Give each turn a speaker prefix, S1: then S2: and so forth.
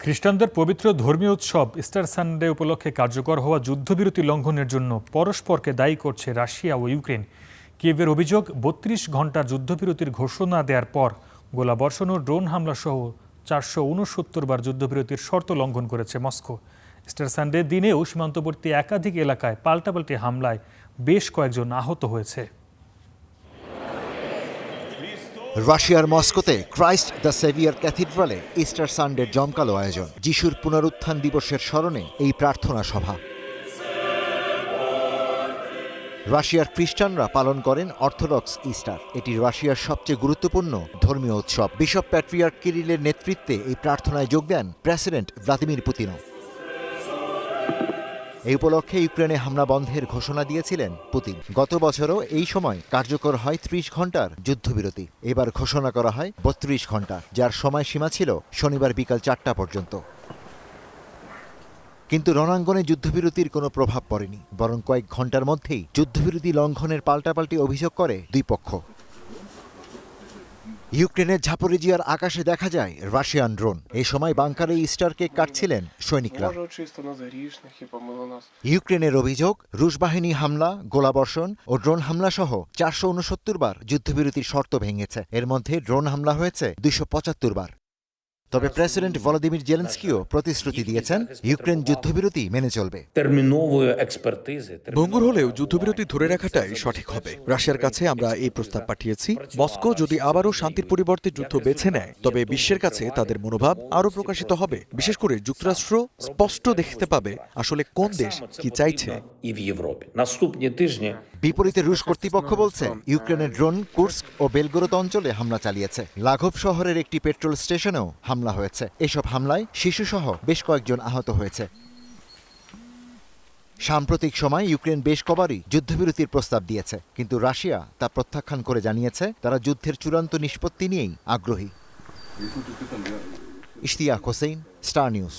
S1: খ্রিস্টানদের পবিত্র ধর্মীয় উৎসব ইস্টার সানডে উপলক্ষে কার্যকর হওয়া যুদ্ধবিরতি লঙ্ঘনের জন্য পরস্পরকে দায়ী করছে রাশিয়া ও ইউক্রেন। কিয়েভের অভিযোগ ৩২ ঘণ্টার যুদ্ধবিরতির ঘোষণা দেওয়ার পর গোলাবর্ষণ ও ড্রোন হামলা সহ ৪৬৯ বার যুদ্ধবিরতির শর্ত লঙ্ঘন করেছে মস্কো। ইস্টার সানডে দিনেও সীমান্তবর্তী একাধিক এলাকায় পাল্টাপাল্টি হামলায় বেশ কয়েকজন আহত হয়েছে।
S2: রাশিয়ার মস্কোতে ক্রাইস্ট দ্য সেভিয়ার ক্যাথিড্রালে ইস্টার সানডের জমকালো আয়োজন। যিশুর পুনরুত্থান দিবসের স্মরণে এই প্রার্থনা সভা। রাশিয়ার খ্রিস্টানরা পালন করেন অর্থোডক্স ইস্টার। এটি রাশিয়ার সবচেয়ে গুরুত্বপূর্ণ ধর্মীয় উৎসব। বিশপ প্যাট্রিয়ার্ক কিরিলের নেতৃত্বে এই প্রার্থনায় যোগ দেন প্রেসিডেন্ট ভ্লাদিমির পুতিনও। এই উপলক্ষে ইউক্রেনে হামলা বন্ধের ঘোষণা দিয়েছিলেন পুতিন। গত বছরও এই সময় কার্যকর হয় ৩০ ঘণ্টার যুদ্ধবিরতি। এবার ঘোষণা করা হয় ৩২ ঘণ্টা, যার সময়সীমা ছিল শনিবার বিকাল ৪টা পর্যন্ত। কিন্তু রণাঙ্গনে যুদ্ধবিরতির কোনো প্রভাব পড়েনি, বরং কয়েক ঘণ্টার মধ্যেই যুদ্ধবিরতি লঙ্ঘনের পাল্টাপাল্টি অভিযোগ করে দুই পক্ষ। ইউক্রেনের ঝাপোরিজিয়ার আকাশে দেখা যায় রাশিয়ান ড্রোন। এই সময় বাংকারে ইস্টার কেক কাটছিলেন সৈনিকরা। ইউক্রেনের অভিযোগ, রুশ বাহিনী হামলা, গোলাবর্ষণ ও ড্রোন হামলা সহ ৪৬৯ বার যুদ্ধবিরতির শর্ত ভেঙেছে। এর মধ্যে ড্রোন হামলা হয়েছে ২৭৫ বার। তবে প্রেসিডেন্ট ভলোদিমির জেলেনস্কিও প্রতিশ্রুতি দিয়েছেন ইউক্রেন যুদ্ধবিরতি মেনে চলবে।
S3: ভঙ্গুর হলেও যুদ্ধবিরতি ধরে রাখাটাই সঠিক হবে। রাশিয়ার কাছে আমরা এই প্রস্তাব পাঠিয়েছি। মস্কো যদি আবারও শান্তির পরিবর্তে যুদ্ধ বেছে নেয়, তবে বিশ্বের কাছে তাদের মনোভাব আরও প্রকাশিত হবে। বিশেষ করে যুক্তরাষ্ট্র স্পষ্ট দেখতে পাবে আসলে কোন দেশ কি চাইছে।
S2: বিপরীতে রুশ কর্তৃপক্ষ বলছে ইউক্রেনের ড্রোন কুর্স্ক ও বেলগোরদ অঞ্চলে হামলা চালিয়েছে। লাগোভ শহরের একটি পেট্রোল স্টেশনেও হামলা হয়েছে। এসব হামলায় শিশুসহ বেশ কয়েকজন আহত হয়েছে। সাম্প্রতিক সময় ইউক্রেন বেশ কবারই যুদ্ধবিরতির প্রস্তাব দিয়েছে, কিন্তু রাশিয়া তা প্রত্যাখ্যান করে জানিয়েছে তারা যুদ্ধের চূড়ান্ত নিষ্পত্তি নিয়েই আগ্রহী। Ishtiaq Hossain, star news.